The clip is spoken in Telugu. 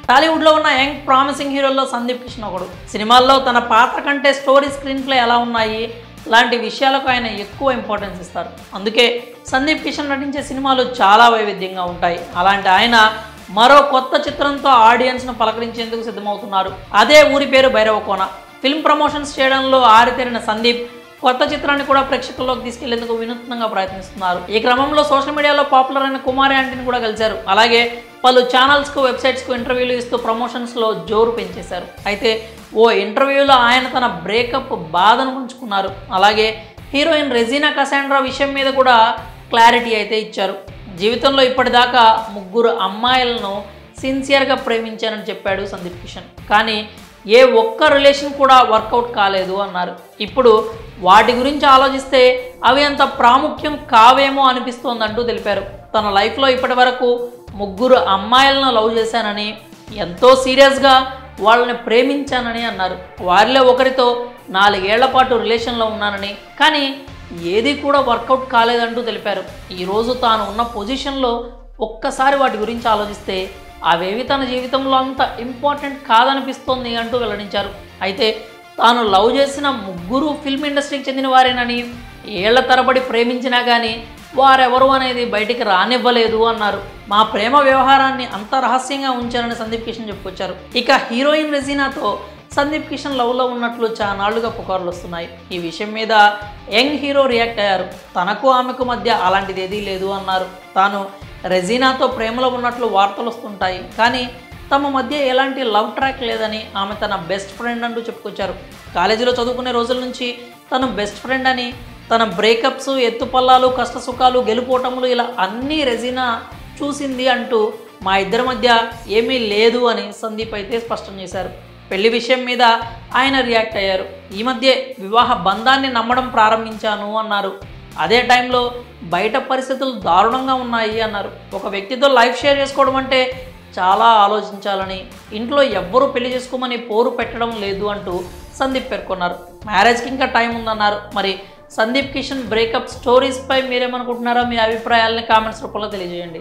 టాలీవుడ్లో ఉన్న యంగ్ ప్రామిసింగ్ హీరోల్లో సందీప్ కిషన్ ఒకడు. సినిమాల్లో తన పాత్ర కంటే స్టోరీ స్క్రీన్ ప్లే ఎలా ఉన్నాయి లాంటి విషయాలకు ఆయన ఎక్కువ ఇంపార్టెన్స్ ఇస్తారు. అందుకే సందీప్ కిషన్ నటించే సినిమాలు చాలా వైవిధ్యంగా ఉంటాయి. అలాంటి ఆయన మరో కొత్త చిత్రంతో ఆడియన్స్ను పలకరించేందుకు సిద్ధమవుతున్నారు. అదే ఊరి పేరు భైరవకోన. ఫిల్మ్ ప్రమోషన్స్ చేయడంలో ఆరితేరిన సందీప్ కొత్త చిత్రాన్ని కూడా ప్రేక్షకుల్లోకి తీసుకెళ్లేందుకు వినూత్నంగా ప్రయత్నిస్తున్నారు. ఈ క్రమంలో సోషల్ మీడియాలో పాపులర్ అయిన కుమారి ఆంటీని కూడా కలిశారు. అలాగే పలు ఛానల్స్కు వెబ్సైట్స్కు ఇంటర్వ్యూలు ఇస్తూ ప్రమోషన్స్లో జోరు పెంచేశారు. అయితే ఓ ఇంటర్వ్యూలో ఆయన తన బ్రేకప్ బాధను పంచుకున్నారు. అలాగే హీరోయిన్ రెజీనా కసాండ్రా విషయం మీద కూడా క్లారిటీ అయితే ఇచ్చారు. జీవితంలో ఇప్పటిదాకా 3 అమ్మాయిలను సిన్సియర్గా ప్రేమించానని చెప్పాడు సందీప్ కిషన్. కానీ ఏ ఒక్క రిలేషన్ కూడా వర్కౌట్ కాలేదు అన్నారు. ఇప్పుడు వాటి గురించి ఆలోచిస్తే అవి అంత ప్రాముఖ్యం కావేమో అనిపిస్తోందంటూ తెలిపారు. తన లైఫ్లో ఇప్పటి వరకు 3 అమ్మాయిలను లవ్ చేశానని, ఎంతో సీరియస్గా వాళ్ళని ప్రేమించానని అన్నారు. వారిలో ఒకరితో 4 ఏళ్ల పాటు రిలేషన్లో ఉన్నానని, కానీ ఏది కూడా వర్కౌట్ కాలేదంటూ తెలిపారు. ఈరోజు తాను ఉన్న పొజిషన్లో ఒక్కసారి వాటి గురించి ఆలోచిస్తే అవేవి తన జీవితంలో అంత ఇంపార్టెంట్ కాదనిపిస్తోంది అంటూ వెల్లడించారు. అయితే తాను లవ్ చేసిన 3 ఫిల్మ్ ఇండస్ట్రీకి చెందిన వారేనని, ఏళ్ల తరబడి ప్రేమించినా కానీ వారెవరు అనేది బయటికి రానివ్వలేదు అన్నారు. మా ప్రేమ వ్యవహారాన్ని అంత రహస్యంగా ఉంచారని సందీప్ కిషన్ చెప్పుకొచ్చారు. ఇక హీరోయిన్ రెజీనాతో సందీప్ కిషన్ లవ్లో ఉన్నట్లు చానాళ్లుగా పుకార్లు వస్తున్నాయి. ఈ విషయం మీద యంగ్ హీరో రియాక్ట్ అయ్యారు. తనకు ఆమెకు మధ్య అలాంటిది ఏదీ లేదు అన్నారు. తాను రెజీనాతో ప్రేమలో ఉన్నట్లు వార్తలు వస్తుంటాయి, కానీ తమ మధ్య ఎలాంటి లవ్ ట్రాక్ లేదని ఆమె తన బెస్ట్ ఫ్రెండ్ అంటూ చెప్పుకొచ్చారు. కాలేజీలో చదువుకునే రోజుల నుంచి తను బెస్ట్ ఫ్రెండ్ అని, తన బ్రేకప్స్, ఎత్తుపల్లాలు, కష్టసుఖాలు, గెలుపోటములు ఇలా అన్నీ రెజీనా చూసింది అంటూ మా ఇద్దరి మధ్య ఏమీ లేదు అని సందీప్ అయితే స్పష్టం చేశారు. పెళ్లి విషయం మీద ఆయన రియాక్ట్ అయ్యారు. ఈ మధ్య వివాహ బంధాన్ని నమ్మడం ప్రారంభించాను అన్నారు. అదే టైంలో బయట పరిస్థితులు దారుణంగా ఉన్నాయి అన్నారు. ఒక వ్యక్తితో లైఫ్ షేర్ చేసుకోవడం అంటే చాలా ఆలోచించాలని, ఇంట్లో ఎవ్వరూ పెళ్లి చేసుకోమని పోరు పెట్టడం లేదు అంటూ సందీప్ పేర్కొన్నారు. మ్యారేజ్కి ఇంకా టైం ఉందన్నారు. మరి సందీప్ కిషన్ బ్రేకప్ స్టోరీస్పై మీరేమనుకుంటున్నారో మీ అభిప్రాయాలని కామెంట్స్ రూపంలో తెలియజేయండి.